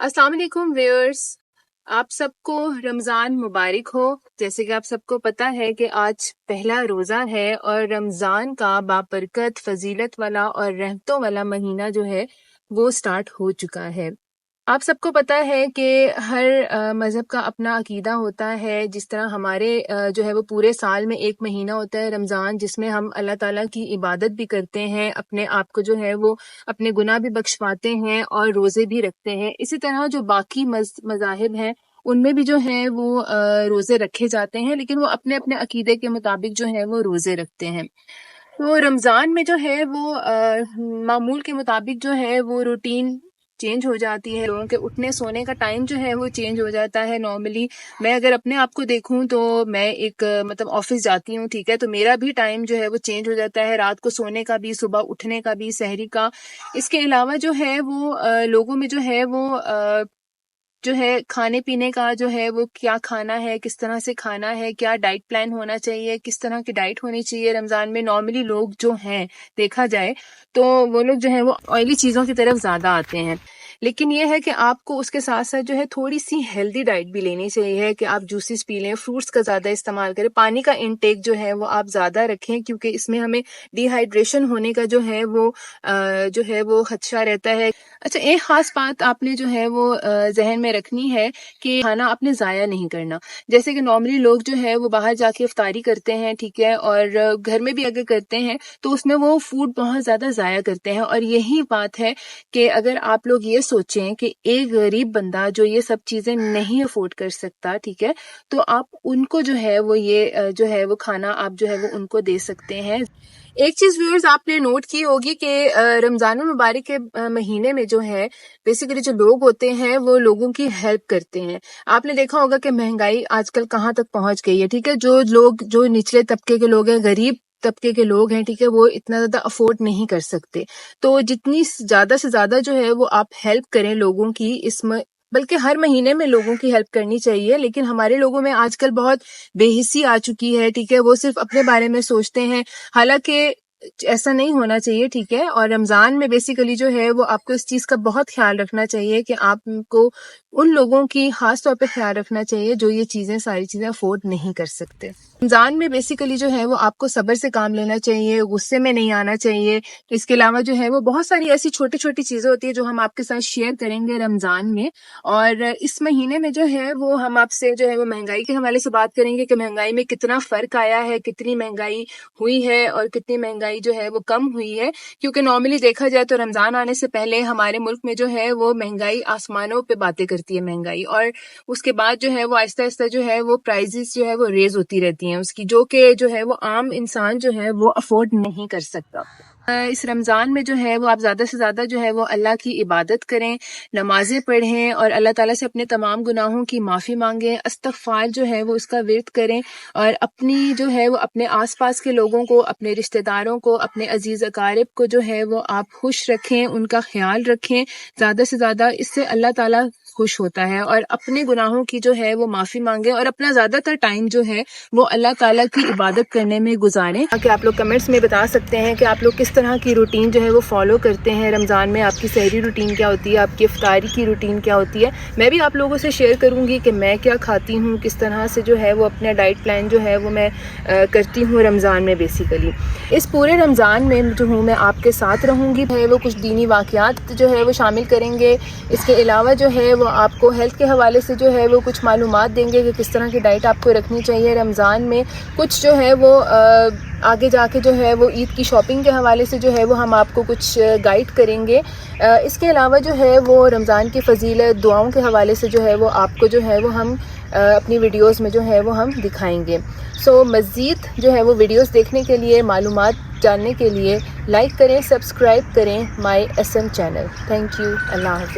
السلام علیکم ویورز، آپ سب کو رمضان مبارک ہو۔ جیسے کہ آپ سب کو پتہ ہے کہ آج پہلا روزہ ہے اور رمضان کا بابرکت، فضیلت والا اور رحمتوں والا مہینہ جو ہے وہ سٹارٹ ہو چکا ہے۔ آپ سب کو پتہ ہے کہ ہر مذہب کا اپنا عقیدہ ہوتا ہے۔ جس طرح ہمارے جو ہے وہ پورے سال میں ایک مہینہ ہوتا ہے رمضان، جس میں ہم اللہ تعالیٰ کی عبادت بھی کرتے ہیں، اپنے آپ کو جو ہے وہ اپنے گناہ بھی بخشواتے ہیں اور روزے بھی رکھتے ہیں۔ اسی طرح جو باقی مذاہب ہیں ان میں بھی جو ہے وہ روزے رکھے جاتے ہیں، لیکن وہ اپنے اپنے عقیدے کے مطابق جو ہے وہ روزے رکھتے ہیں۔ تو رمضان میں جو ہے وہ معمول کے مطابق جو ہے وہ روٹین چینج ہو جاتی ہے، لوگوں کے اٹھنے سونے کا ٹائم جو ہے وہ چینج ہو جاتا ہے۔ نارملی میں اگر اپنے آپ کو دیکھوں تو میں ایک آفس جاتی ہوں، ٹھیک ہے، تو میرا بھی ٹائم جو ہے وہ چینج ہو جاتا ہے، رات کو سونے کا بھی، صبح اٹھنے کا بھی، سحری کا۔ اس کے علاوہ جو ہے وہ لوگوں میں جو ہے وہ جو ہے کھانے پینے کا جو ہے وہ کیا کھانا ہے، کس طرح سے کھانا ہے، کیا ڈائٹ پلان ہونا چاہیے، کس طرح کی ڈائٹ ہونی چاہیے رمضان میں۔ نارملی لوگ جو ہیں دیکھا جائے تو وہ لوگ جو ہے وہ آئلی چیزوں کی طرف زیادہ آتے ہیں، لیکن یہ ہے کہ آپ کو اس کے ساتھ ساتھ جو ہے تھوڑی سی ہیلدی ڈائٹ بھی لینی چاہیے کہ آپ جوسز پی لیں، فروٹس کا زیادہ استعمال کریں، پانی کا انٹیک جو ہے وہ آپ زیادہ رکھیں، کیونکہ اس میں ہمیں ڈی ہائیڈریشن ہونے کا جو ہے وہ خدشہ رہتا ہے۔ اچھا، ایک خاص بات آپ نے جو ہے وہ ذہن میں رکھنی ہے کہ کھانا آپ نے ضائع نہیں کرنا۔ جیسے کہ نارملی لوگ جو ہے وہ باہر جا کے افطاری کرتے ہیں، ٹھیک ہے، اور گھر میں بھی اگر کرتے ہیں تو اس میں وہ فوڈ بہت زیادہ ضائع کرتے ہیں، اور یہی بات ہے کہ اگر آپ لوگ یہ سوچیں کہ ایک غریب بندہ جو یہ سب چیزیں نہیں افورڈ کر سکتا، ٹھیک ہے، تو آپ ان کو جو ہے وہ یہ جو ہے وہ کھانا آپ جو ہے وہ ان کو دے سکتے ہیں۔ ایک چیز ویورز آپ نے نوٹ کی ہوگی کہ رمضان المبارک کے مہینے میں جو ہے بیسیکلی جو لوگ ہوتے ہیں وہ لوگوں کی ہیلپ کرتے ہیں۔ آپ نے دیکھا ہوگا کہ مہنگائی آج کل کہاں تک پہنچ گئی ہے، ٹھیک ہے، جو نچلے طبقے کے لوگ ہیں، غریب طبقے کے لوگ ہیں، ٹھیک ہے، وہ اتنا زیادہ افورڈ نہیں کر سکتے۔ تو جتنی زیادہ سے زیادہ جو ہے وہ آپ ہیلپ کریں لوگوں کی، اس میں بلکہ ہر مہینے میں لوگوں کی ہیلپ کرنی چاہیے، لیکن ہمارے لوگوں میں آج کل بہت بے حسی آ چکی ہے، ٹھیک ہے، وہ صرف اپنے بارے میں سوچتے ہیں، حالانکہ ایسا نہیں ہونا چاہیے، ٹھیک ہے۔ اور رمضان میں بیسیکلی جو ہے وہ آپ کو اس چیز کا بہت خیال رکھنا چاہیے کہ آپ کو ان لوگوں کی خاص طور پہ خیال رکھنا چاہیے جو یہ ساری چیزیں افورڈ نہیں کر سکتے۔ رمضان میں بیسیکلی جو ہے وہ آپ کو صبر سے کام لینا چاہیے، غصے میں نہیں آنا چاہیے۔ اس کے علاوہ جو ہے وہ بہت ساری ایسی چھوٹی چھوٹی چیزیں ہوتی ہیں جو ہم آپ کے ساتھ شیئر کریں گے رمضان میں۔ اور اس مہینے میں جو ہے وہ ہم آپ سے جو ہے وہ مہنگائی کے حوالے سے بات کریں گے کہ مہنگائی میں کتنا فرق آیا ہے، کتنی مہنگائی ہوئی ہے اور کتنی مہنگائی جو ہے وہ کم ہوئی ہے، کیونکہ نارملی دیکھا جائے تو رمضان آنے سے پہلے ہمارے ملک میں جو ہے وہ مہنگائی آسمانوں پہ باتیں کرتی ہے مہنگائی، اور اس کے بعد جو ہے وہ آہستہ آہستہ جو ہے وہ پرائزز جو ہے وہ ریز ہوتی رہتی ہیں اس کی، جو کہ جو ہے وہ عام انسان جو ہے وہ افورڈ نہیں کر سکتا۔ اس رمضان میں جو ہے وہ آپ زیادہ سے زیادہ جو ہے وہ اللہ کی عبادت کریں، نمازیں پڑھیں اور اللہ تعالیٰ سے اپنے تمام گناہوں کی معافی مانگیں، استغفار جو ہے وہ اس کا ورد کریں، اور اپنی جو ہے وہ اپنے آس پاس کے لوگوں کو، اپنے رشتہ داروں کو، اپنے عزیز اقارب کو جو ہے وہ آپ خوش رکھیں، ان کا خیال رکھیں زیادہ سے زیادہ۔ اس سے اللہ تعالیٰ خوش ہوتا ہے، اور اپنے گناہوں کی جو ہے وہ معافی مانگیں اور اپنا زیادہ تر ٹائم جو ہے وہ اللہ تعالیٰ کی عبادت کرنے میں گزاریں۔ کہ آپ لوگ کمنٹس میں بتا سکتے ہیں کہ آپ لوگ کس طرح کی روٹین جو ہے وہ فالو کرتے ہیں رمضان میں، آپ کی سحری روٹین کیا ہوتی ہے، آپ کی افطاری کی روٹین کیا ہوتی ہے۔ میں بھی آپ لوگوں سے شیئر کروں گی کہ میں کیا کھاتی ہوں، کس طرح سے جو ہے وہ اپنا ڈائٹ پلان جو ہے وہ میں کرتی ہوں رمضان میں بیسیکلی۔ اس پورے رمضان میں جو ہوں میں آپ کے ساتھ رہوں گی، وہ کچھ دینی واقعات جو ہے وہ شامل کریں گے۔ اس کے علاوہ جو ہے وہ آپ کو ہیلتھ کے حوالے سے جو ہے وہ کچھ معلومات دیں گے کہ کس طرح کی ڈائٹ آپ کو رکھنی چاہیے رمضان میں۔ کچھ جو ہے وہ آگے جا کے جو ہے وہ عید کی شاپنگ کے حوالے سے جو ہے وہ ہم آپ کو کچھ گائیڈ کریں گے۔ اس کے علاوہ جو ہے وہ رمضان کی فضیلت، دعاؤں کے حوالے سے جو ہے وہ آپ کو جو ہے وہ ہم اپنی ویڈیوز میں جو ہے وہ ہم دکھائیں گے۔ مزید جو ہے وہ ویڈیوز دیکھنے کے لیے، معلومات جاننے کے لیے لائک کریں، سبسکرائب کریں مائی SM چینل۔ تھینک یو، اللہ حافظ۔